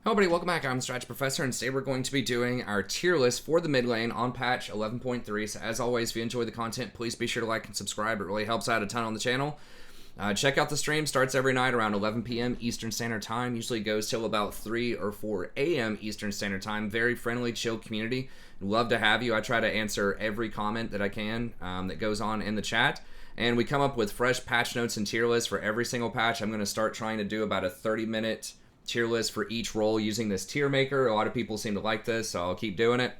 Hello everybody, welcome back. I'm the Strategy Professor, and today we're going to be doing our tier list for the mid lane on patch 11.3. So as always, if you enjoy the content, please be sure to like and subscribe. It really helps out a ton on the channel. Check out the stream. Starts every night around 11 p.m. Eastern Standard Time. Usually goes till about 3 or 4 a.m. Eastern Standard Time. Very friendly, chill community. Love to have you. I try to answer every comment that I can that goes on in the chat. And we come up with fresh patch notes and tier lists for every single patch. I'm going to start trying to do about a 30-minute tier list for each role using this tier maker. A lot of people seem to like this, so I'll keep doing it.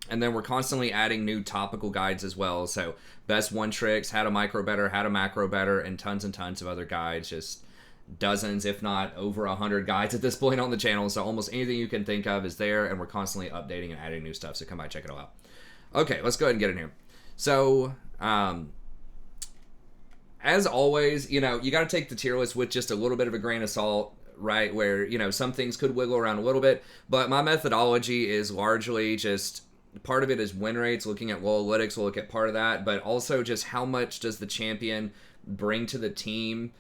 And then we're constantly adding new topical guides as well. So best one tricks, how to micro better, how to macro better, and tons of other guides. Just dozens, if not over 100 guides at this point on the channel. So almost anything you can think of is there, and we're constantly updating and adding new stuff. So come by, check it all out. Okay, let's go ahead and get in here. So, as always, you got to take the tier list with just a little bit of a grain of salt, right? Where, some things could wiggle around a little bit, but my methodology is largely just, part of it is win rates, looking at analytics, we'll look at part of that, but also just how much does the champion bring to the team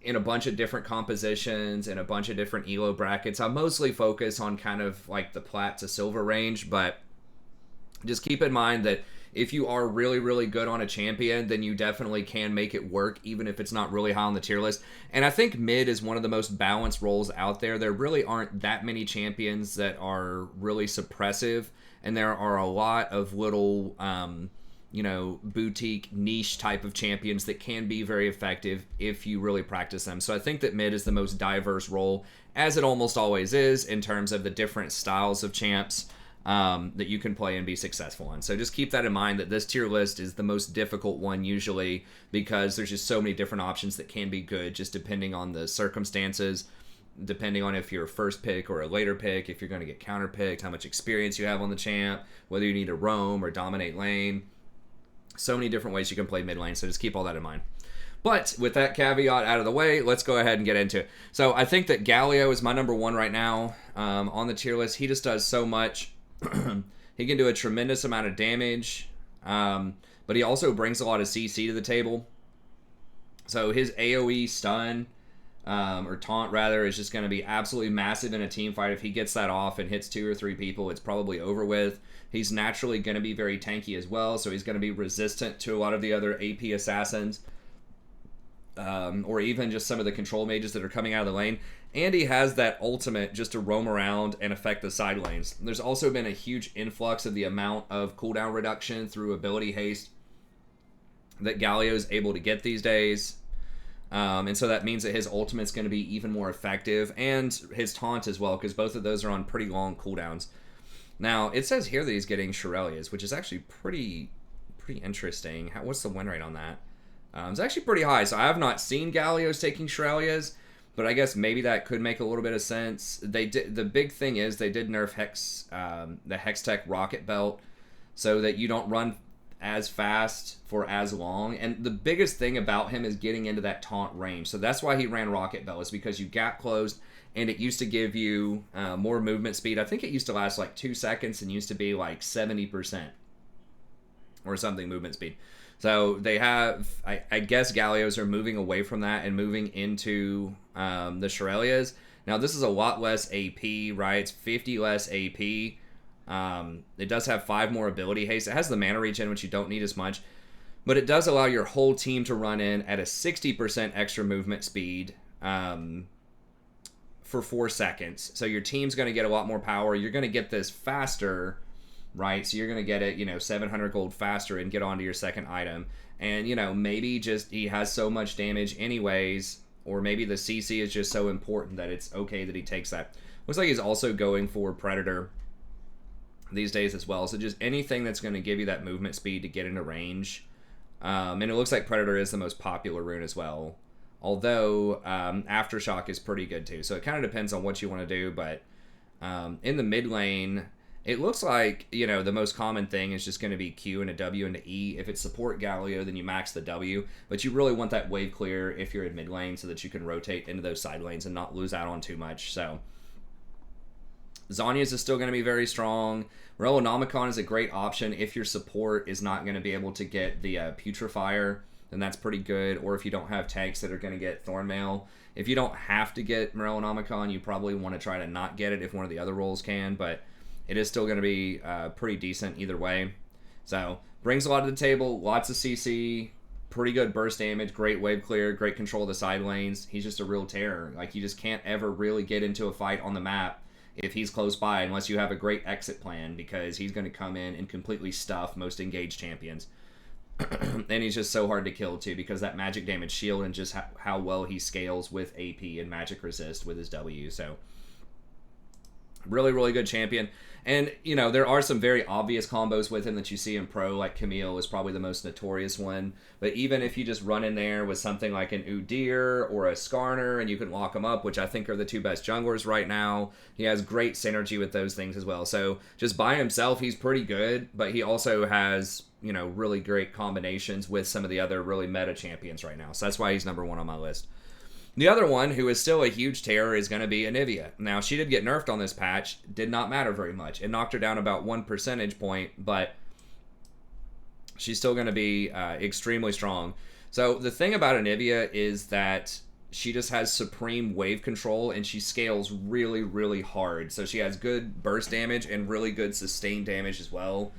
in a bunch of different compositions and a bunch of different elo brackets. I mostly focus on kind of like the plat to silver range, but just keep in mind that if you are really good on a champion, then you definitely can make it work, even if it's not really high on the tier list. And I think mid is one of the most balanced roles out there. There really aren't that many champions that are really suppressive, and there are a lot of little, boutique niche type of champions that can be very effective if you really practice them. So I think that mid is the most diverse role, as it almost always is, in terms of the different styles of champs that you can play and be successful in. So just keep that in mind, that this tier list is the most difficult one usually, because there's just so many different options that can be good, just depending on the circumstances, depending on if you're a first pick or a later pick, if you're going to get counter picked, how much experience you have on the champ, whether you need to roam or dominate lane. So many different ways you can play mid lane, so just keep all that in mind. But with that caveat out of the way, let's go ahead and get into it. So I think that Galio is my number one right now on the tier list. He just does so much. He can do a tremendous amount of damage, but he also brings a lot of CC to the table. So his AoE stun, or taunt rather, is just going to be absolutely massive in a team fight. If he gets that off and hits 2 or 3 people, it's probably over with. He's naturally going to be very tanky as well, so he's going to be resistant to a lot of the other AP assassins, or even just some of the control mages that are coming out of the lane. And he has that ultimate just to roam around and affect the side lanes. There's also been a huge influx of the amount of cooldown reduction through ability haste that Galio is able to get these days. And so that means that his ultimate's going to be even more effective, and his taunt as well, because both of those are on pretty long cooldowns. Now, it says here that he's getting Shirelias, which is actually pretty interesting. What's the win rate on that? It's actually pretty high, so I have not seen Galio's taking Shirelias, but I guess maybe that could make a little bit of sense. They did. The big thing is they did nerf the Hextech Rocket Belt, so that you don't run as fast for as long. And the biggest thing about him is getting into that taunt range. So that's why he ran Rocket Belt, is because you gap closed, and it used to give you more movement speed. I think it used to last like 2 seconds and used to be like 70% or something movement speed. So they have, I guess Galios are moving away from that and moving into the Shirelias. Now this is a lot less AP, right? It's 50 less AP. It does have 5 more ability haste. It has the mana regen, which you don't need as much. But it does allow your whole team to run in at a 60% extra movement speed for 4 seconds. So your team's going to get a lot more power. You're going to get this faster, right? So you're going to get it, 700 gold faster and get onto your second item. And, maybe just he has so much damage anyways, or maybe the CC is just so important that it's okay that he takes that. Looks like he's also going for Predator these days as well. So just anything that's going to give you that movement speed to get into range. And it looks like Predator is the most popular rune as well. Although Aftershock is pretty good too. So it kind of depends on what you want to do. But in the mid lane, it looks like, the most common thing is just going to be Q and a W and an E. If it's support Galio, then you max the W. But you really want that wave clear if you're in mid lane, so that you can rotate into those side lanes and not lose out on too much. So Zhonya's is still going to be very strong. Relonomicon is a great option if your support is not going to be able to get the Putrefier then that's pretty good. Or if you don't have tanks that are going to get Thornmail, if you don't have to get Morellonomicon, you probably want to try to not get it if one of the other roles can, but it is still going to be pretty decent either way. So, brings a lot to the table, lots of CC, pretty good burst damage, great wave clear, great control of the side lanes. He's just a real terror. Like, you just can't ever really get into a fight on the map if he's close by unless you have a great exit plan, because he's going to come in and completely stuff most engaged champions. And he's just so hard to kill too, because that magic damage shield and just how well he scales with AP and magic resist with his W. So really, really good champion. And, you know, there are some very obvious combos with him that you see in Pro, like Camille is probably the most notorious one. But even if you just run in there with something like an Udyr or a Skarner and you can lock him up, which I think are the two best junglers right now, he has great synergy with those things as well. So just by himself, he's pretty good, but he also has, you know, really great combinations with some of the other really meta champions right now. So that's why he's number one on my list. The other one, who is still a huge terror, is going to be Anivia. Now, she did get nerfed on this patch. Did not matter very much. It knocked her down about 1 percentage point, but she's still going to be extremely strong. So the thing about Anivia is that she just has supreme wave control, and she scales really, really hard. So she has good burst damage and really good sustained damage as well.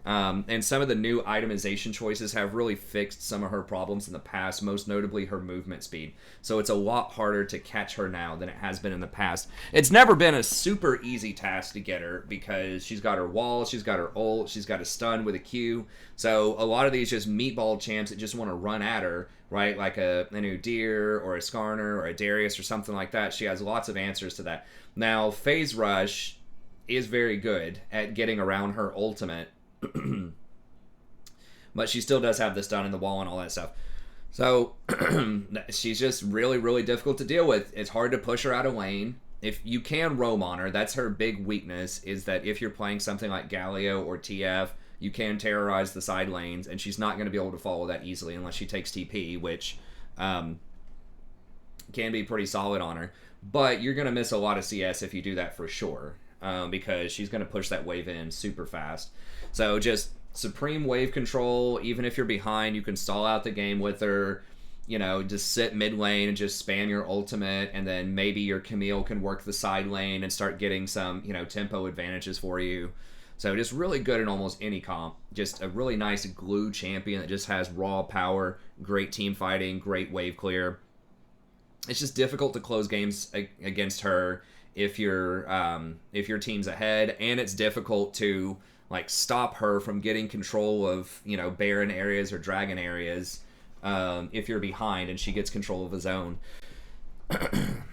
And some of the new itemization choices have really fixed some of her problems in the past, most notably her movement speed. So it's a lot harder to catch her now than it has been in the past. It's never been a super easy task to get her because she's got her wall, she's got her ult, she's got a stun with a Q. So a lot of these just meatball champs that just want to run at her, right? Like an Udyr or a Skarner or a Darius or something like that. She has lots of answers to that. Now, Phase Rush is very good at getting around her ultimate. But she still does have the stun and the wall and all that stuff. So she's just really, really difficult to deal with. It's hard to push her out of lane. If you can roam on her, that's her big weakness, is that if you're playing something like Galio or TF, you can terrorize the side lanes, and she's not going to be able to follow that easily unless she takes TP, which can be pretty solid on her. But you're going to miss a lot of CS if you do that for sure, because she's going to push that wave in super fast. So just supreme wave control. Even if you're behind, you can stall out the game with her. You know, just sit mid lane and just spam your ultimate, and then maybe your Camille can work the side lane and start getting some, you know, tempo advantages for you. So just really good in almost any comp. Just a really nice glue champion that just has raw power, great team fighting, great wave clear. It's just difficult to close games against her if your team's ahead, and it's difficult to like stop her from getting control of, you know, Baron areas or Dragon areas if you're behind and she gets control of a zone.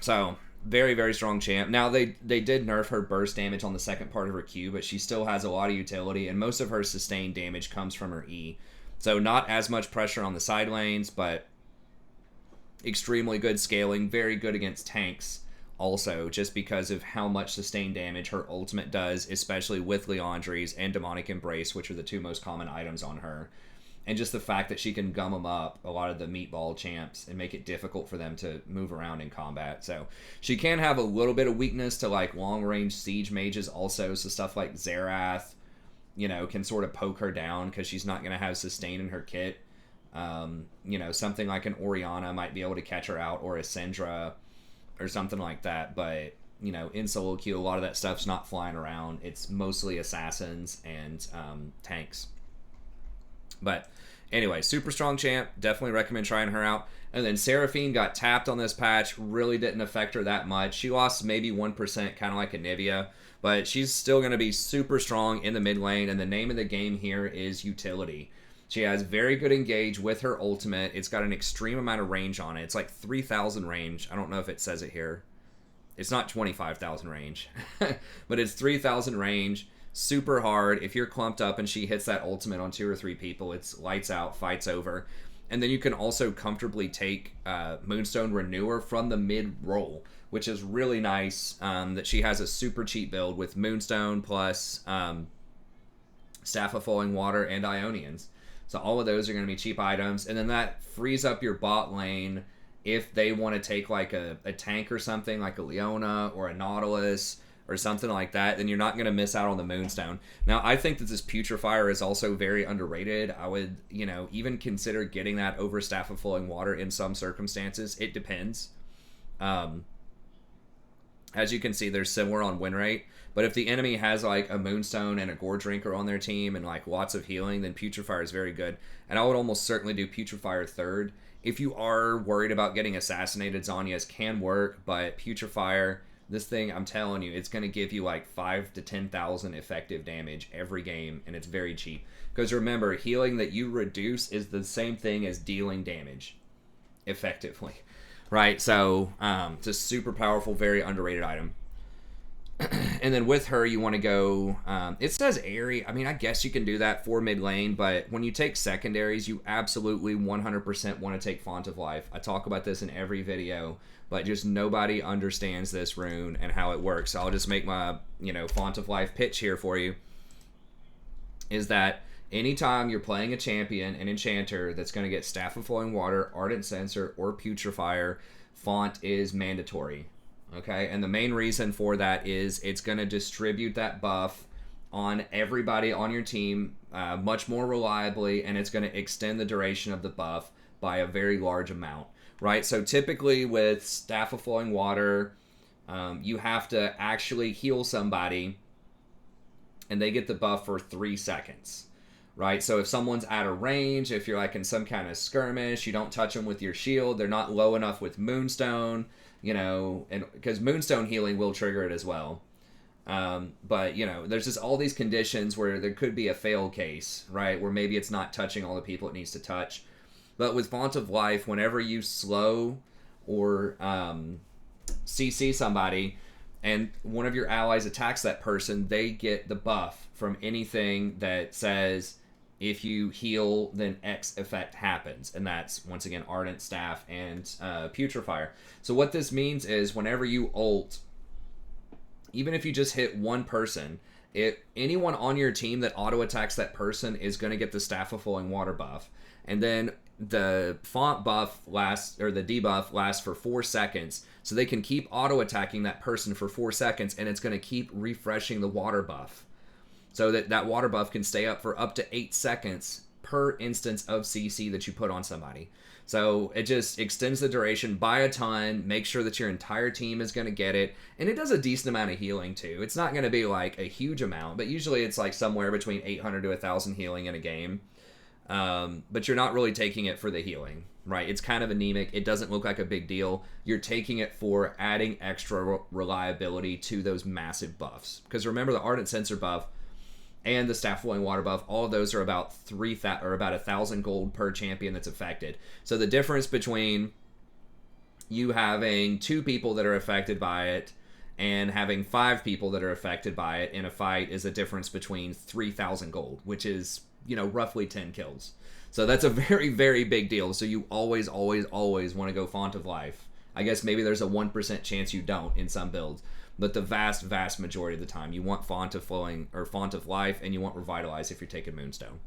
So very, very strong champ. Now they did nerf her burst damage on the second part of her Q, but she still has a lot of utility, and most of her sustained damage comes from her E. So not as much pressure on the side lanes, but extremely good scaling, very good against tanks. Also, just because of how much sustained damage her ultimate does, especially with Liandry's and Demonic Embrace, which are the two most common items on her. And just the fact that she can gum them up, a lot of the meatball champs, and make it difficult for them to move around in combat. So she can have a little bit of weakness to like long-range siege mages also, so stuff like Xerath, you know, can sort of poke her down because she's not going to have sustain in her kit. You know, something like an Orianna might be able to catch her out, or a Syndra, or something like that. But, you know, in solo queue, a lot of that stuff's not flying around. It's mostly assassins and tanks. But anyway, super strong champ. Definitely recommend trying her out. And then Seraphine got tapped on this patch. Really didn't affect her that much. She lost maybe 1%, kind of like Anivia. But she's still going to be super strong in the mid lane. And the name of the game here is utility. She has very good engage with her ultimate. It's got an extreme amount of range on it. It's like 3,000 range. I don't know if it says it here. It's not 25,000 range. But it's 3,000 range. Super hard. If you're clumped up and she hits that ultimate on 2 or 3 people, it's lights out, fight's over. And then you can also comfortably take Moonstone Renewer from the mid roll, which is really nice, that she has a super cheap build with Moonstone plus Staff of Falling Water and Ionians. So all of those are going to be cheap items. And then that frees up your bot lane if they want to take like a tank or something, like a Leona or a Nautilus, or something like that, then you're not going to miss out on the Moonstone. Now, I think that this Putrefier is also very underrated. I would, even consider getting that over Staff of Flowing Water in some circumstances. It depends. As you can see, they're similar on win rate. But if the enemy has like a Moonstone and a Gore Drinker on their team and like lots of healing, then Putrefier is very good. And I would almost certainly do Putrefier third. If you are worried about getting assassinated, Zhonya's can work, but Putrefier, this thing, I'm telling you, it's going to give you like 5,000 to 10,000 effective damage every game, and it's very cheap. Because remember, healing that you reduce is the same thing as dealing damage effectively. Right, so it's a super powerful, very underrated item. And then with her, you want to go, it says Airy. I mean, I guess you can do that for mid lane, but when you take secondaries, you absolutely 100% want to take Font of Life. I talk about this in every video, but just nobody understands this rune and how it works. So I'll just make my, Font of Life pitch here for you. Is that anytime you're playing a champion, an enchanter, that's going to get Staff of Flowing Water, Ardent Censer, or Putrefier, Font is mandatory. Okay, and the main reason for that is it's going to distribute that buff on everybody on your team much more reliably, and it's going to extend the duration of the buff by a very large amount, right? So typically with Staff of Flowing Water, you have to actually heal somebody, and they get the buff for 3 seconds, right? So if someone's out of range, if you're like in some kind of skirmish, you don't touch them with your shield, they're not low enough with Moonstone, and because Moonstone healing will trigger it as well. But, there's just all these conditions where there could be a fail case, right? Where maybe it's not touching all the people it needs to touch. But with Font of Life, whenever you slow or CC somebody and one of your allies attacks that person, they get the buff from anything that says, if you heal, then X effect happens. And that's, once again, Ardent Staff and Putrefier. So what this means is whenever you ult, even if you just hit one person, anyone on your team that auto-attacks that person is going to get the Staff of Flowing Water buff. And then the font buff lasts, or the debuff lasts for 4 seconds. So they can keep auto-attacking that person for 4 seconds, and it's going to keep refreshing the water buff. So that water buff can stay up for up to 8 seconds per instance of CC that you put on somebody. So it just extends the duration by a ton, make sure that your entire team is going to get it, and it does a decent amount of healing too. It's not going to be like a huge amount, but usually it's like somewhere between 800 to 1,000 healing in a game. But you're not really taking it for the healing, right? It's kind of anemic. It doesn't look like a big deal. You're taking it for adding extra reliability to those massive buffs. Because remember, the Ardent Censer buff and the Staff Flowing Water buff, all of those are about 1,000 gold per champion that's affected. So the difference between you having 2 people that are affected by it and having 5 people that are affected by it in a fight is a difference between 3,000 gold, which is, roughly 10 kills. So that's a very, very big deal. So you always, always, always want to go Font of Life. I guess maybe there's a 1% chance you don't in some builds. But the vast, vast majority of the time, you want Font of Flowing or Font of Life, and you want Revitalize if you're taking Moonstone.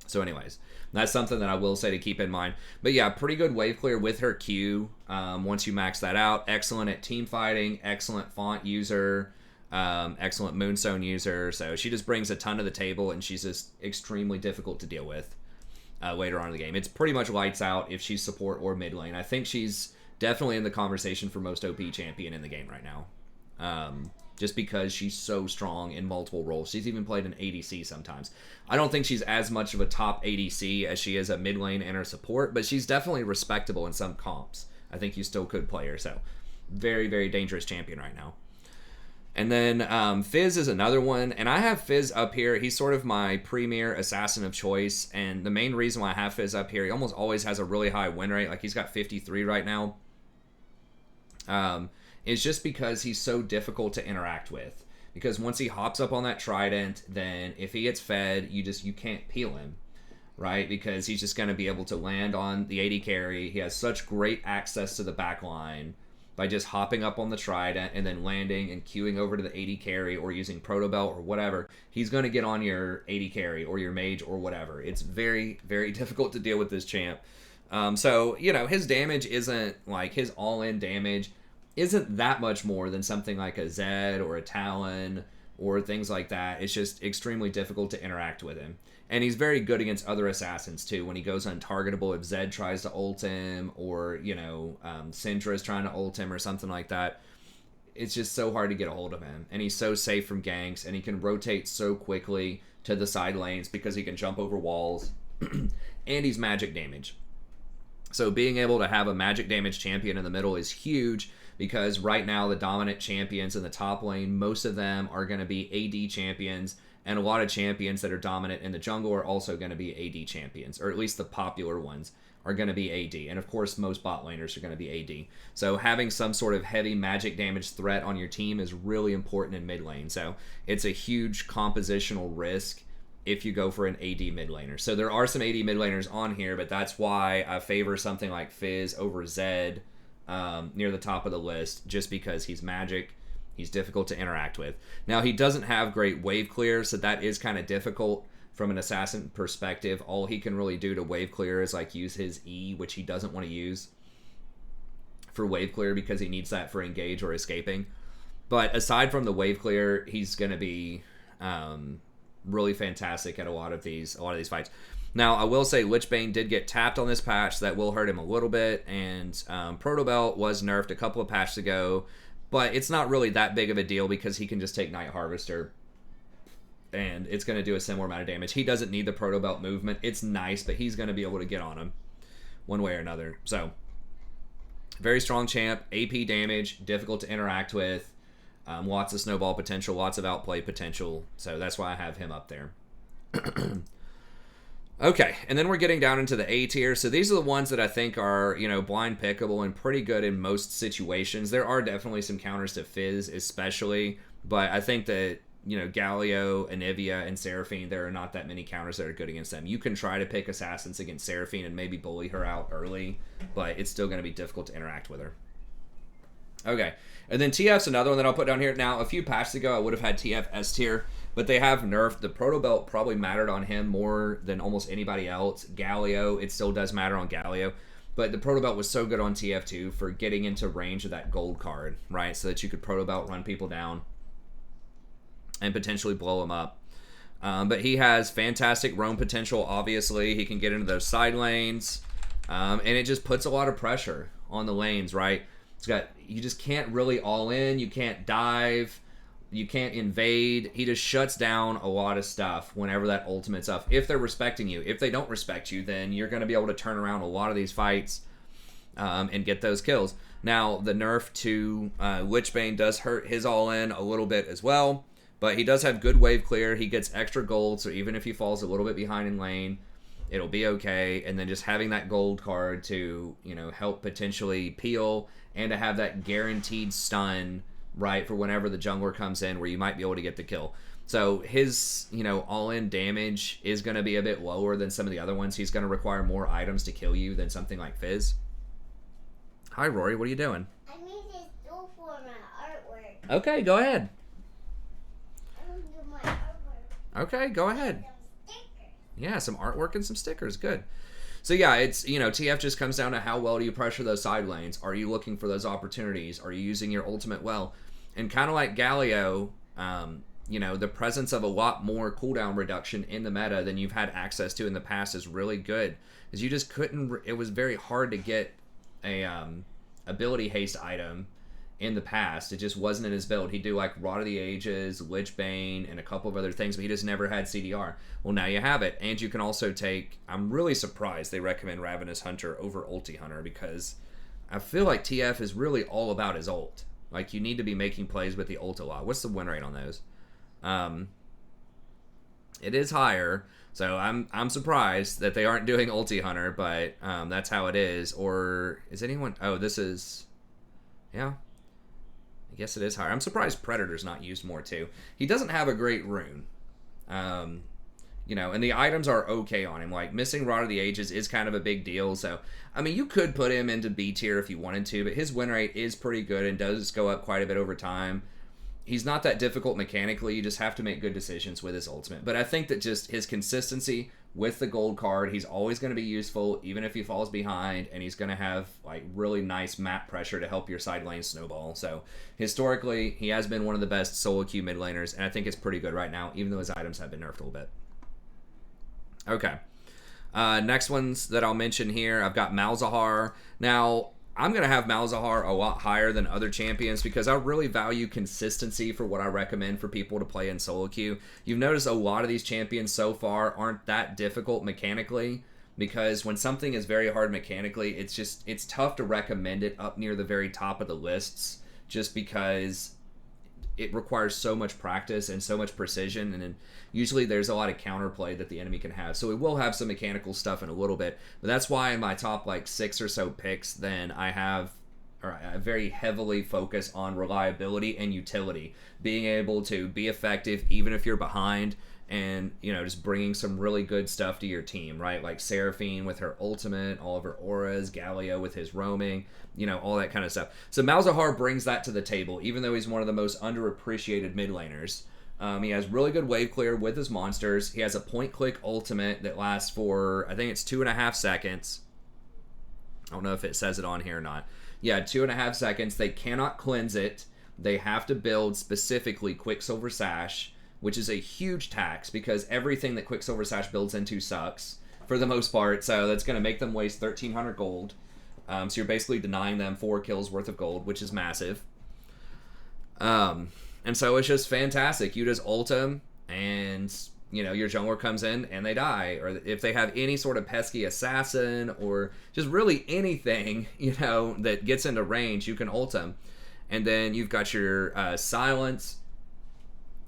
So anyways, that's something that I will say to keep in mind. But yeah, pretty good wave clear with her Q once you max that out. Excellent at team fighting, excellent font user, excellent Moonstone user. So she just brings a ton to the table, and she's just extremely difficult to deal with later on in the game. It's pretty much lights out if she's support or mid lane. I think she's definitely in the conversation for most OP champion in the game right now. Just because she's so strong in multiple roles. She's even played an ADC sometimes. I don't think she's as much of a top ADC as she is a mid lane and her support, but she's definitely respectable in some comps. I think you still could play her, so very, very dangerous champion right now. And then Fizz is another one, and I have Fizz up here. He's sort of my premier assassin of choice, and the main reason why I have Fizz up here, he almost always has a really high win rate. Like, he's got 53 right now. Is just because he's so difficult to interact with. Because once he hops up on that trident, then if he gets fed, you can't peel him, right? Because he's just going to be able to land on the AD carry. He has such great access to the back line by just hopping up on the trident and then landing and queuing over to the AD carry or using Proto Belt or whatever. He's going to get on your AD carry or your mage or whatever. It's very, very difficult to deal with this champ. So, his damage isn't like his all-in damage isn't that much more than something like a Zed or a Talon or things like that. It's just extremely difficult to interact with him. And he's very good against other assassins, too, when he goes untargetable. If Zed tries to ult him, or, Syndra is trying to ult him or something like that, it's just so hard to get a hold of him. And he's so safe from ganks, and he can rotate so quickly to the side lanes because he can jump over walls. And he's magic damage. So being able to have a magic damage champion in the middle is huge, because right now the dominant champions in the top lane, most of them are going to be AD champions, and a lot of champions that are dominant in the jungle are also going to be AD champions, or at least the popular ones are going to be AD. And of course, most bot laners are going to be AD. So having some sort of heavy magic damage threat on your team is really important in mid lane. So it's a huge compositional risk if you go for an AD mid laner. So there are some AD mid laners on here, but that's why I favor something like Fizz over Zed near the top of the list, just because he's magic. He's difficult to interact with. Now, he doesn't have great wave clear, so that is kind of difficult from an assassin perspective. All he can really do to wave clear is like use his E, which he doesn't want to use for wave clear because he needs that for engage or escaping. But aside from the wave clear, he's going to be really fantastic at a lot of these fights. Now, I will say Lichbane did get tapped on this patch, so that will hurt him a little bit, and Protobelt was nerfed a couple of patches ago, but it's not really that big of a deal because he can just take Night Harvester, and it's going to do a similar amount of damage. He doesn't need the Protobelt movement. It's nice, but he's going to be able to get on him one way or another. So, very strong champ, AP damage, difficult to interact with, lots of snowball potential, lots of outplay potential, so that's why I have him up there. Okay, and then we're getting down into the A tier. So these are the ones that I think are, blind pickable and pretty good in most situations. There are definitely some counters to Fizz especially, but I think that, Galio, Anivia, and Seraphine, there are not that many counters that are good against them. You can try to pick assassins against Seraphine and maybe bully her out early, but it's still going to be difficult to interact with her. Okay, and then TF's another one that I'll put down here. Now, a few patches ago, I would have had TF S tier, but they have nerfed. The Protobelt probably mattered on him more than almost anybody else. Galio, it still does matter on Galio, but the Protobelt was so good on TF2 for getting into range of that gold card, right? So that you could Protobelt run people down and potentially blow them up. But he has fantastic roam potential, obviously. He can get into those side lanes, and it just puts a lot of pressure on the lanes, right? You just can't really all in. You can't dive. You can't invade. He just shuts down a lot of stuff whenever that ultimate's up. If they're respecting you. If they don't respect you, then you're going to be able to turn around a lot of these fights and get those kills. Now, the nerf to Lichbane does hurt his all-in a little bit as well. But he does have good wave clear. He gets extra gold, so even if he falls a little bit behind in lane, it'll be okay. And then just having that gold card to, help potentially peel and to have that guaranteed stun, right, for whenever the jungler comes in where you might be able to get the kill. So his, all-in damage is going to be a bit lower than some of the other ones. He's going to require more items to kill you than something like Fizz. Hi, Rory. What are you doing? I made this doll for my artwork. Okay, go ahead. I want to do my artwork. Okay, go ahead. Yeah, some artwork and some stickers. Good. So yeah, it's, TF just comes down to how well do you pressure those side lanes? Are you looking for those opportunities? Are you using your ultimate well? And kind of like Galio, the presence of a lot more cooldown reduction in the meta than you've had access to in the past is really good. Because you just couldn't, it was very hard to get a ability haste item in the past. It just wasn't in his build. He'd do like Rod of the Ages, Lichbane, and a couple of other things, but he just never had CDR. Well, now you have it, and you can also take, I'm really surprised they recommend Ravenous Hunter over Ulti Hunter, because I feel like TF is really all about his ult. Like, you need to be making plays with the ult a lot. What's the win rate on those? It is higher, so I'm surprised that they aren't doing Ulti Hunter, but that's how it is. Or is anyone, oh, this is, yeah, I guess it is higher. I'm surprised Predator's not used more too. He doesn't have a great rune. And the items are okay on him. Like, missing Rod of the Ages is kind of a big deal. So, I mean, you could put him into B tier if you wanted to, but his win rate is pretty good and does go up quite a bit over time. He's not that difficult mechanically. You just have to make good decisions with his ultimate. But I think that just his consistency with the gold card, he's always going to be useful, even if he falls behind, and he's going to have like really nice map pressure to help your side lane snowball. So historically, he has been one of the best solo queue mid laners, and I think it's pretty good right now, even though his items have been nerfed a little bit. Okay. Next ones that I'll mention here, I've got Malzahar. Now, I'm going to have Malzahar a lot higher than other champions because I really value consistency for what I recommend for people to play in solo queue. You've noticed a lot of these champions so far aren't that difficult mechanically, because when something is very hard mechanically, it's tough to recommend it up near the very top of the lists, just because it requires so much practice and so much precision, and then usually there's a lot of counterplay that the enemy can have. So we will have some mechanical stuff in a little bit, but that's why in my top like 6 or so picks, then I very heavily focus on reliability and utility, being able to be effective even if you're behind, and just bringing some really good stuff to your team, right? Like Seraphine with her ultimate, all of her auras, Galio with his roaming, all that kind of stuff. So Malzahar brings that to the table, even though he's one of the most underappreciated mid laners. He has really good wave clear with his monsters. He has a point-click ultimate that lasts for, I think it's 2.5 seconds. I don't know if it says it on here or not. Yeah, 2.5 seconds. They cannot cleanse it. They have to build specifically Quicksilver Sash, which is a huge tax because everything that Quicksilver Sash builds into sucks for the most part. So that's going to make them waste 1,300 gold. So you're basically denying them 4 kills worth of gold, which is massive. And so it's just fantastic. You just ult them, and your jungler comes in and they die. Or if they have any sort of pesky assassin or just really anything, that gets into range, you can ult them. And then you've got your silence.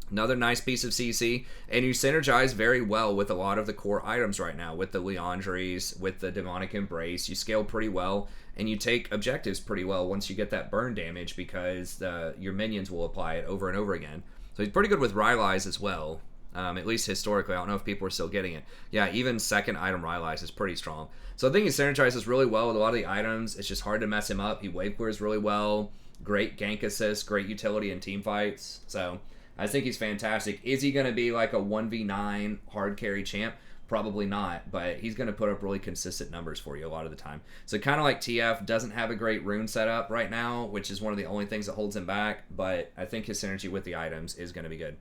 Another nice piece of CC, and you synergize very well with a lot of the core items right now, with the Leandries, with the Demonic Embrace. You scale pretty well, and you take objectives pretty well once you get that burn damage, because your minions will apply it over and over again. So he's pretty good with Rylai's as well, at least historically. I don't know if people are still getting it. Yeah, even second item Rylai's is pretty strong. So I think he synergizes really well with a lot of the items. It's just hard to mess him up. He wave clears really well. Great gank assist, great utility in team fights. So I think he's fantastic. Is he going to be like a 1v9 hard carry champ? Probably not, but he's going to put up really consistent numbers for you a lot of the time. So kind of like TF, doesn't have a great rune setup right now, which is one of the only things that holds him back, but I think his synergy with the items is going to be good.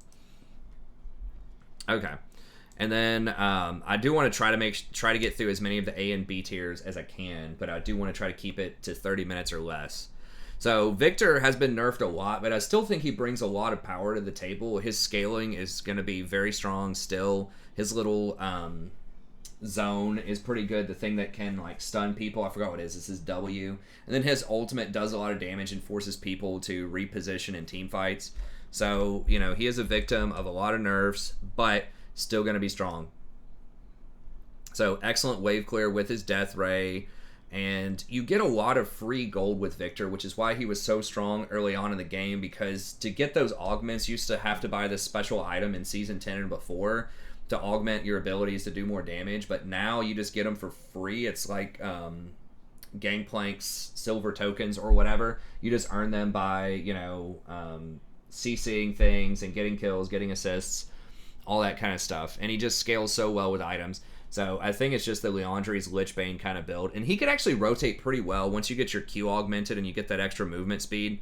Okay. And then I do want to try to get through as many of the A and B tiers as I can, but I do want to try to keep it to 30 minutes or less. So Viktor has been nerfed a lot, but I still think he brings a lot of power to the table. His scaling is going to be very strong still. His little zone is pretty good. The thing that can like stun people, I forgot what it is. It's his W. And then his ultimate does a lot of damage and forces people to reposition in team fights. So, he is a victim of a lot of nerfs, but still going to be strong. So excellent wave clear with his Death Ray. And you get a lot of free gold with Viktor, which is why he was so strong early on in the game, because to get those augments, you used to have to buy this special item in Season 10 and before to augment your abilities to do more damage, but now you just get them for free. It's like Gangplank's silver tokens or whatever. You just earn them by, CCing things and getting kills, getting assists, all that kind of stuff. And he just scales so well with items. So I think it's just the Leandri's Lichbane kind of build. And he could actually rotate pretty well once you get your Q augmented and you get that extra movement speed.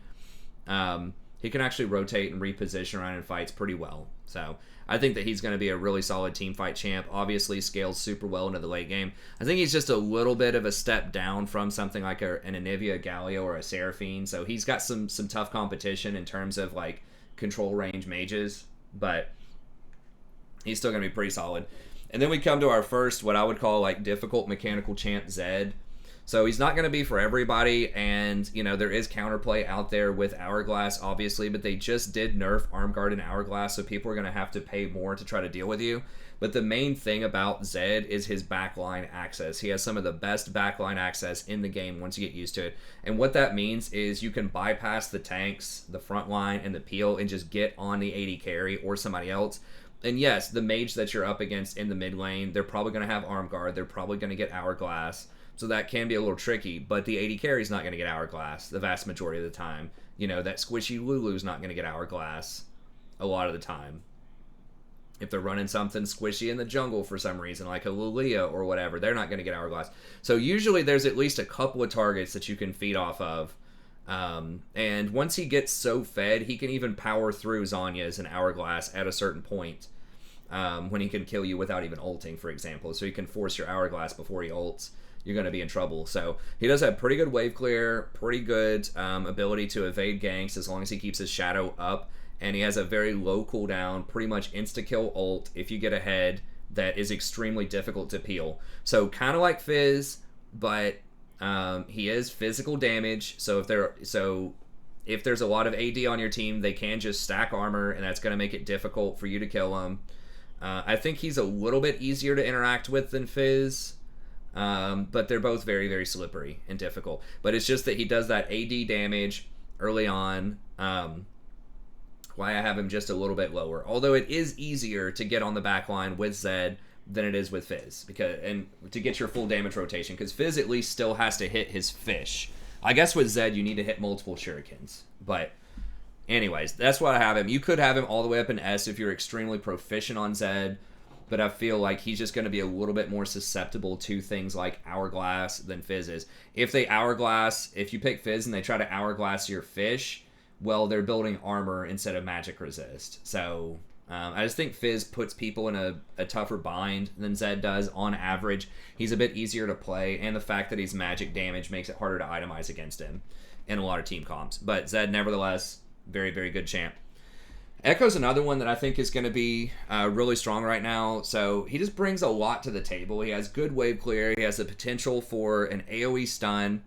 He can actually rotate and reposition around in fights pretty well. So I think that he's going to be a really solid team fight champ. Obviously scales super well into the late game. I think he's just a little bit of a step down from something like an Anivia, Galio, or a Seraphine. So he's got some tough competition in terms of like control range mages. But he's still going to be pretty solid. And then we come to our first, what I would call like difficult mechanical champ, Zed. So he's not going to be for everybody, and there is counterplay out there with Hourglass, obviously, but they just did nerf Armguard and Hourglass, so people are going to have to pay more to try to deal with you. But the main thing about Zed is his backline access. He has some of the best backline access in the game once you get used to it. And what that means is you can bypass the tanks, the front line, and the peel, and just get on the AD carry or somebody else. And yes, the mage that you're up against in the mid lane, they're probably going to have Arm Guard. They're probably going to get Hourglass. So that can be a little tricky. But the AD carry's not going to get Hourglass the vast majority of the time. That squishy Lulu's not going to get Hourglass a lot of the time. If they're running something squishy in the jungle for some reason, like a Lulia or whatever, they're not going to get Hourglass. So usually there's at least a couple of targets that you can feed off of. And once he gets so fed, he can even power through Zhonya's and Hourglass at a certain point. When he can kill you without even ulting, for example. So you can force your Hourglass before he ults. You're going to be in trouble. So he does have pretty good wave clear, pretty good ability to evade ganks as long as he keeps his shadow up. And he has a very low cooldown, pretty much insta-kill ult if you get ahead that is extremely difficult to peel. So kind of like Fizz, but he is physical damage. So if there's a lot of AD on your team, they can just stack armor, and that's going to make it difficult for you to kill him. I think he's a little bit easier to interact with than Fizz, but they're both very, very slippery and difficult. But it's just that he does that AD damage early on, why I have him just a little bit lower. Although it is easier to get on the back line with Zed than it is with Fizz, and to get your full damage rotation, because Fizz at least still has to hit his fish. I guess with Zed you need to hit multiple shurikens, but anyways, that's why I have him. You could have him all the way up in S if you're extremely proficient on Zed, but I feel like he's just going to be a little bit more susceptible to things like Hourglass than Fizz is. If you pick Fizz and they try to Hourglass your fish, well, they're building armor instead of magic resist. So I just think Fizz puts people in a tougher bind than Zed does on average. He's a bit easier to play, and the fact that he's magic damage makes it harder to itemize against him in a lot of team comps. But Zed, nevertheless, very, very good champ. Echo's another one that I think is going to be really strong right now. So he just brings a lot to the table. He has good wave clear. He has the potential for an AoE stun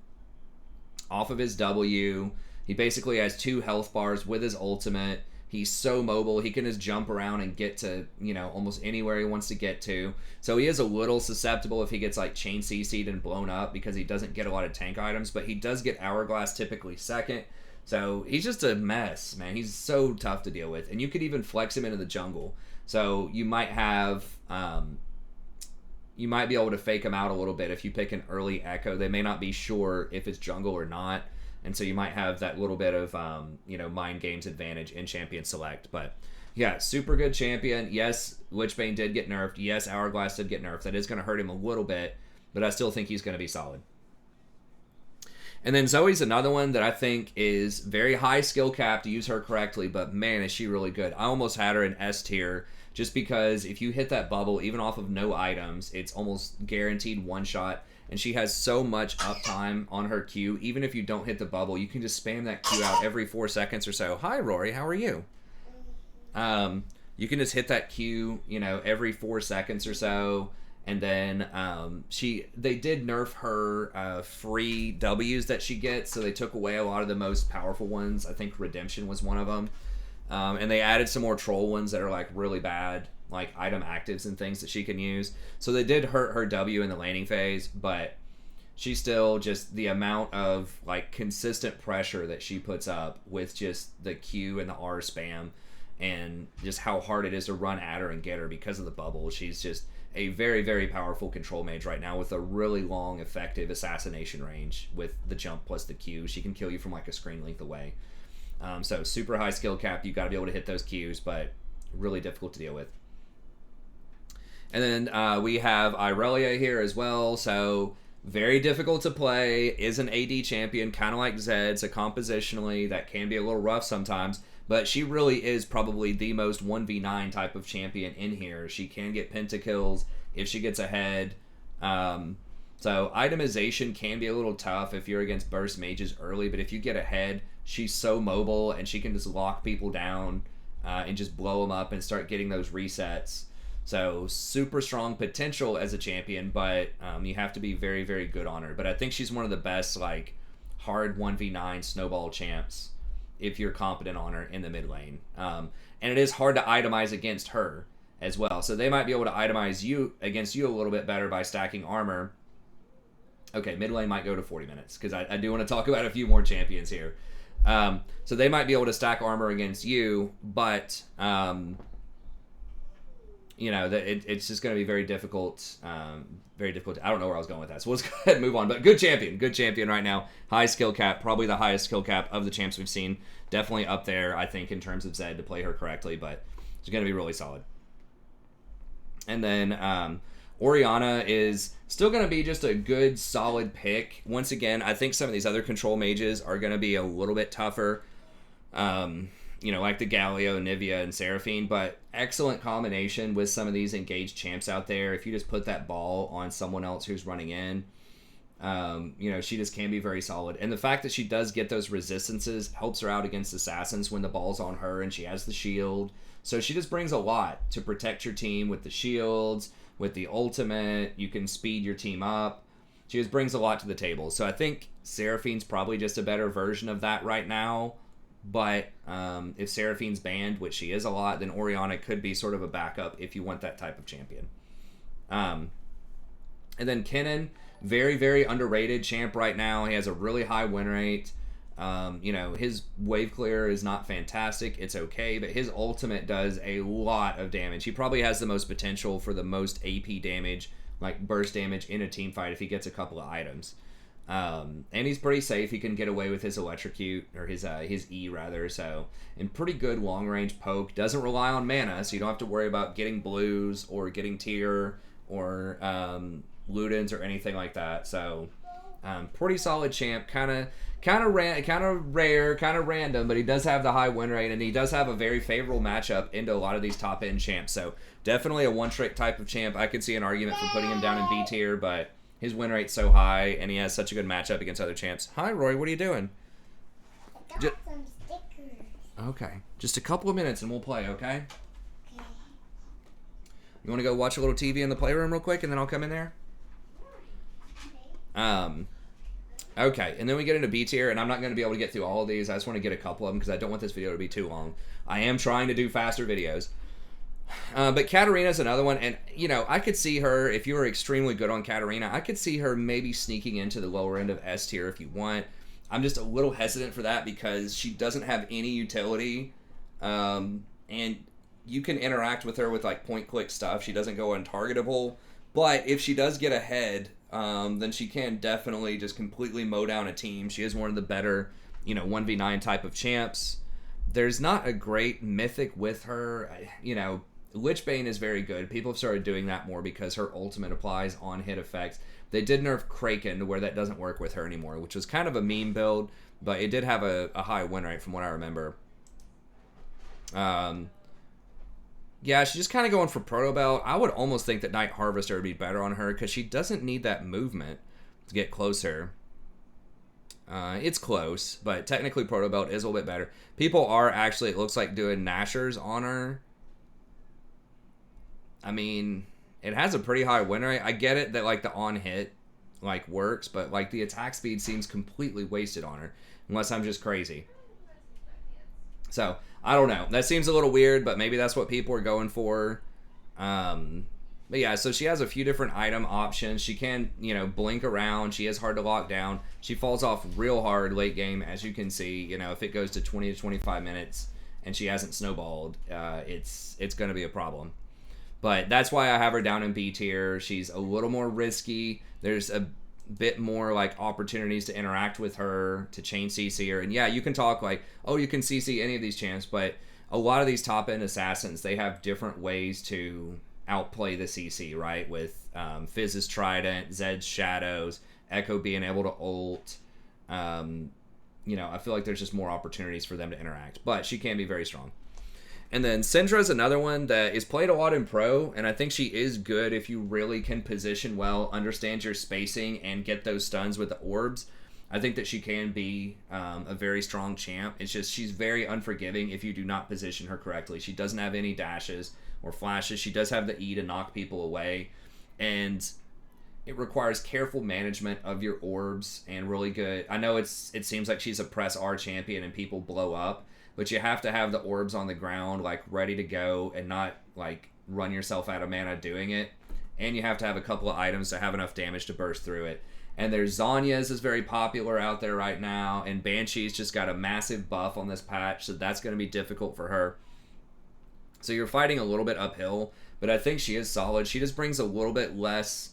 off of his W. He basically has 2 health bars with his ultimate. He's so mobile. He can just jump around and get to, almost anywhere he wants to get to. So he is a little susceptible if he gets like chain CC'd and blown up because he doesn't get a lot of tank items, but he does get Hourglass typically second. So he's just a mess, man. He's so tough to deal with. And you could even flex him into the jungle. So you might have, you might be able to fake him out a little bit if you pick an early Echo. They may not be sure if it's jungle or not. And so you might have that little bit of, mind games advantage in champion select. But yeah, super good champion. Yes, Lichbane did get nerfed. Yes, Hourglass did get nerfed. That is going to hurt him a little bit, but I still think he's going to be solid. And then Zoe's another one that I think is very high skill cap to use her correctly, but man, is she really good. I almost had her in S tier just because if you hit that bubble, even off of no items, it's almost guaranteed one shot. And she has so much uptime on her Q. Even if you don't hit the bubble, you can just spam that Q out every 4 seconds or so. Hi, Rory. How are you? You can just hit that Q, every 4 seconds or so. And then they did nerf her free Ws that she gets. So they took away a lot of the most powerful ones. I think Redemption was one of them. And they added some more troll ones that are like really bad, like item actives and things that she can use. So they did hurt her W in the laning phase, but she's still just the amount of like consistent pressure that she puts up with just the Q and the R spam and just how hard it is to run at her and get her because of the bubble. She's just a very, very powerful control mage right now with a really long, effective assassination range with the jump plus the Q. She can kill you from like a screen length away. So super high skill cap. You got to be able to hit those Qs, but really difficult to deal with. And then we have Irelia here as well. So very difficult to play. Is an AD champion, kind of like Zed. So compositionally, that can be a little rough sometimes. But she really is probably the most 1v9 type of champion in here. She can get pentakills if she gets ahead. So itemization can be a little tough if you're against burst mages early. But if you get ahead, she's so mobile and she can just lock people down and just blow them up and start getting those resets. So super strong potential as a champion, but you have to be very, very good on her. But I think she's one of the best like hard 1v9 snowball champs if you're competent on her in the mid lane. And it is hard to itemize against her as well. So they might be able to itemize you against you a little bit better by stacking armor. Okay, mid lane might go to 40 minutes because I do want to talk about a few more champions here. So they might be able to stack armor against you, but it's just going to be very difficult. Very difficult. I don't know where I was going with that. So let's go ahead and move on. But good champion right now. High skill cap, probably the highest skill cap of the champs we've seen. Definitely up there, I think, in terms of Zed to play her correctly. But it's going to be really solid. And then Oriana is still going to be just a good, solid pick. Once again, I think some of these other control mages are going to be a little bit tougher. Like the Galio, Anivia, and Seraphine, but excellent combination with some of these engaged champs out there. If you just put that ball on someone else who's running in, she just can be very solid. And the fact that she does get those resistances helps her out against assassins when the ball's on her and she has the shield. So she just brings a lot to protect your team with the shields, with the ultimate. You can speed your team up. She just brings a lot to the table. So I think Seraphine's probably just a better version of that right now. But if Seraphine's banned, which she is a lot, then Oriana could be sort of a backup if you want that type of champion. And then Kennen, very, very underrated champ right now. He has a really high win rate. His wave clear is not fantastic. It's okay, but his ultimate does a lot of damage. He probably has the most potential for the most AP damage, like burst damage in a team fight if he gets a couple of items. And he's pretty safe. He can get away with his electrocute, or his E rather. So, and pretty good long range poke. Doesn't rely on mana, so you don't have to worry about getting blues or getting tier or Ludens or anything like that. So, pretty solid champ. Kind of rare, kind of random, but he does have the high win rate, and he does have a very favorable matchup into a lot of these top end champs. So, definitely a one trick type of champ. I could see an argument for putting him down in B tier, but his win rate's so high, and he has such a good matchup against other champs. Hi, Roy. What are you doing? I got some stickers. Okay. Just a couple of minutes, and we'll play, okay? Okay. You want to go watch a little TV in the playroom real quick, and then I'll come in there? Okay. And then we get into B tier, and I'm not going to be able to get through all of these. I just want to get a couple of them, because I don't want this video to be too long. I am trying to do faster videos. But Katarina's another one, and I could see her, if you were extremely good on Katarina, I could see her maybe sneaking into the lower end of S tier if you want. I'm just a little hesitant for that because she doesn't have any utility, and you can interact with her with like point click stuff. She doesn't go untargetable, but if she does get ahead, then she can definitely just completely mow down a team. She is one of the better 1v9 type of champs. There's not a great mythic with her. Lichbane is very good. People have started doing that more because her ultimate applies on hit effects. They did nerf Kraken to where that doesn't work with her anymore, which was kind of a meme build, but it did have a high win rate from what I remember. Yeah, she's just kind of going for Proto Belt. I would almost think that Night Harvester would be better on her because she doesn't need that movement to get closer. It's close, but technically Proto Belt is a little bit better. People are actually, it looks like, doing Nashers on her. I mean, it has a pretty high win rate. I get it that like the on hit like works, but like the attack speed seems completely wasted on her, unless I'm just crazy. So I don't know. That seems a little weird, but maybe that's what people are going for. But yeah, so she has a few different item options. She can, blink around. She is hard to lock down. She falls off real hard late game, as you can see. If it goes to 20 to 25 minutes and she hasn't snowballed, it's going to be a problem. But that's why I have her down in B tier. She's a little more risky. There's a bit more like opportunities to interact with her, to chain CC her. And yeah, you can talk like, oh, you can CC any of these champs, but a lot of these top end assassins, they have different ways to outplay the CC, right? With Fizz's Trident, Zed's Shadows, Echo being able to ult. I feel like there's just more opportunities for them to interact, but she can be very strong. And then Syndra's another one that is played a lot in Pro, and I think she is good if you really can position well, understand your spacing, and get those stuns with the orbs. I think that she can be a very strong champ. It's just she's very unforgiving if you do not position her correctly. She doesn't have any dashes or flashes. She does have the E to knock people away, and it requires careful management of your orbs and really good. I know it seems like she's a press R champion and people blow up, but you have to have the orbs on the ground, like, ready to go and not, like, run yourself out of mana doing it. And you have to have a couple of items to have enough damage to burst through it. And there's Zanya's is very popular out there right now, and Banshee's just got a massive buff on this patch, so that's going to be difficult for her. So you're fighting a little bit uphill, but I think she is solid. She just brings a little bit less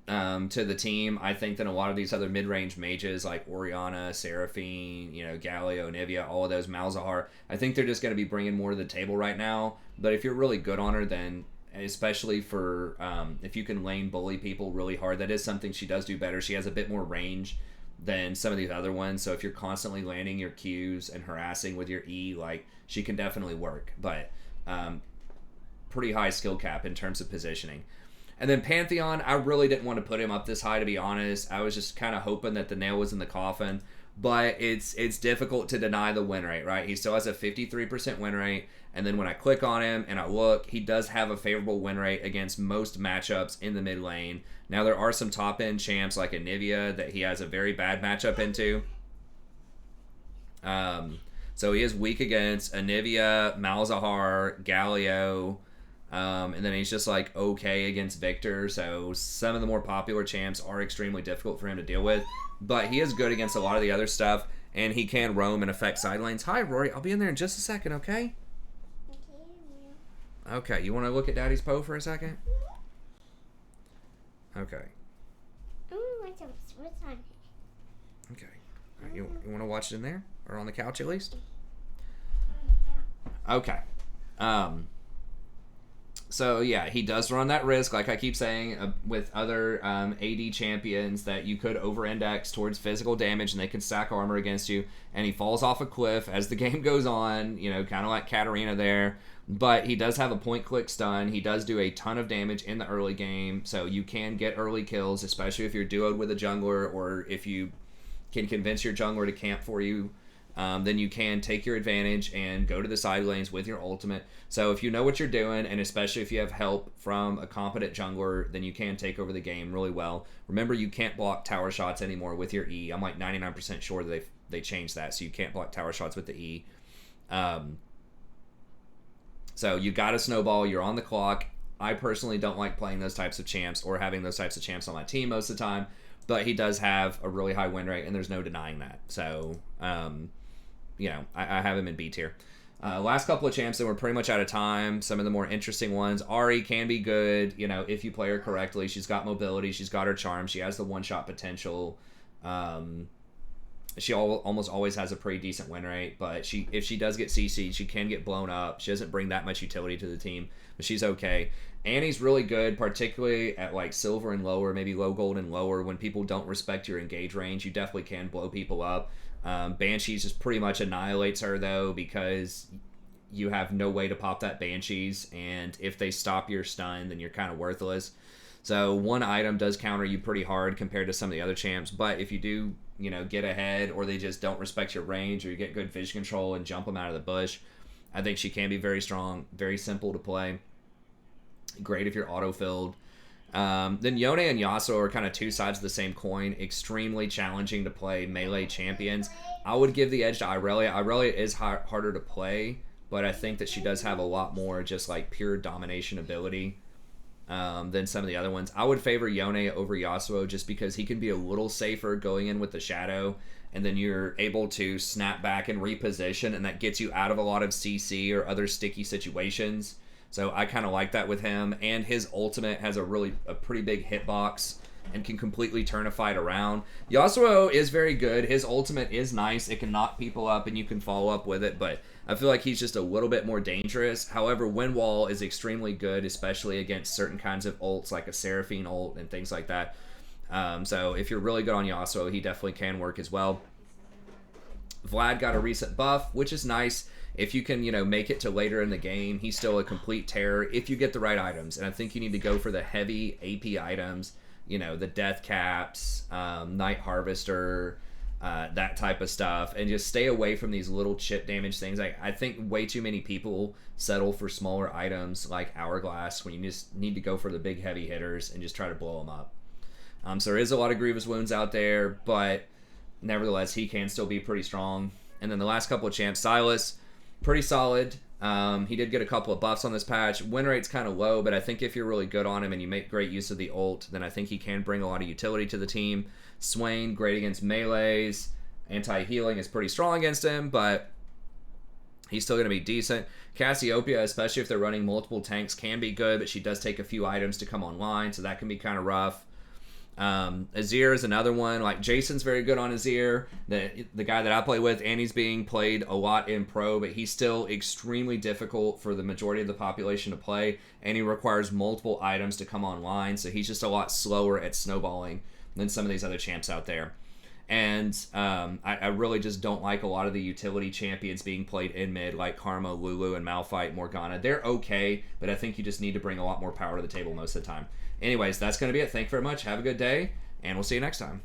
to the team, I think, than a lot of these other mid-range mages like Oriana, Seraphine, Galio, Anivia, all of those, Malzahar. I think they're just going to be bringing more to the table right now, but if you're really good on her, then especially for if you can lane bully people really hard. That is something she does do better. She has a bit more range than some of these other ones. So if you're constantly landing your Qs and harassing with your E, like, she can definitely work. But pretty high skill cap in terms of positioning. And then Pantheon, I really didn't want to put him up this high, to be honest. I was just kind of hoping that the nail was in the coffin. But it's difficult to deny the win rate, right? He still has a 53% win rate. And then when I click on him and I look, he does have a favorable win rate against most matchups in the mid lane. Now, there are some top-end champs like Anivia that he has a very bad matchup into. So he is weak against Anivia, Malzahar, Galio, and then he's just like okay against Viktor. So some of the more popular champs are extremely difficult for him to deal with. But he is good against a lot of the other stuff, and he can roam and affect side lanes. Hi, Rory. I'll be in there in just a second, okay? Okay, you want to look at Daddy's Poe for a second? Okay. Okay. Right, you want to watch it in there? Or on the couch, at least? Okay. So, yeah, he does run that risk, like I keep saying, with other AD champions, that you could over-index towards physical damage and they can stack armor against you, and he falls off a cliff as the game goes on, you know, kind of like Katarina there. But he does have a point-click stun. He does do a ton of damage in the early game, so you can get early kills, especially if you're duoed with a jungler, or if you can convince your jungler to camp for you. Then you can take your advantage and go to the side lanes with your ultimate. So if you know what you're doing, and especially if you have help from a competent jungler, then you can take over the game really well. Remember, you can't block tower shots anymore with your E. I'm like 99% sure that they changed that, so you can't block tower shots with the E. So you got to snowball. You're on the clock. I personally don't like playing those types of champs or having those types of champs on my team most of the time, but he does have a really high win rate, and there's no denying that. So, you know, I have him in B tier. Last couple of champs that were pretty much out of time. Some of the more interesting ones. Ahri can be good, you know, if you play her correctly. She's got mobility. She's got her charm. She has the one-shot potential. She almost always has a pretty decent win rate, but if she does get CC'd, she can get blown up. She doesn't bring that much utility to the team, but she's okay. Annie's really good, particularly at like silver and lower, maybe low gold and lower. When people don't respect your engage range, you definitely can blow people up. Banshees just pretty much annihilates her, though, because you have no way to pop that Banshees, and if they stop your stun, then you're kind of worthless. So one item does counter you pretty hard compared to some of the other champs, but if you do, you know, get ahead, or they just don't respect your range, or you get good vision control and jump them out of the bush, I think she can be very strong, very simple to play. Great if you're auto-filled. Then Yone and Yasuo are kind of two sides of the same coin. Extremely challenging to play melee champions. I would give the edge to Irelia. Irelia is harder to play, but I think that she does have a lot more just like pure domination ability than some of the other ones. I would favor Yone over Yasuo just because he can be a little safer going in with the Shadow, and then you're able to snap back and reposition, and that gets you out of a lot of CC or other sticky situations. So I kind of like that with him, and his ultimate has a pretty big hitbox and can completely turn a fight around. Yasuo is very good. His ultimate is nice. It can knock people up and you can follow up with it, but I feel like he's just a little bit more dangerous. However, Wind Wall is extremely good, especially against certain kinds of ults like a Seraphine ult and things like that. So if you're really good on Yasuo, he definitely can work as well. Vlad got a recent buff, which is nice. If you can, you know, make it to later in the game, he's still a complete terror if you get the right items. And I think you need to go for the heavy AP items, you know, the Death Caps, Night Harvester, that type of stuff, and just stay away from these little chip damage things. I think way too many people settle for smaller items like Hourglass when you just need to go for the big heavy hitters and just try to blow them up. So there is a lot of Grievous Wounds out there, but nevertheless, he can still be pretty strong. And then the last couple of champs, Sylas, pretty solid. He did get a couple of buffs on this patch. Win rate's kind of low, but I think if you're really good on him and you make great use of the ult, then I think he can bring a lot of utility to the team. Swain, great against melees. Anti-healing is pretty strong against him, but he's still going to be decent. Cassiopeia, especially if they're running multiple tanks, can be good, but she does take a few items to come online, so that can be kind of rough. Azir is another one. Like, Jason's very good on Azir. The guy that I play with, and he's being played a lot in pro, but he's still extremely difficult for the majority of the population to play, and he requires multiple items to come online, so he's just a lot slower at snowballing than some of these other champs out there. And I really just don't like a lot of the utility champions being played in mid, like Karma, Lulu, and Malphite, Morgana. They're okay, but I think you just need to bring a lot more power to the table most of the time. Anyways, that's going to be it. Thank you very much. Have a good day, and we'll see you next time.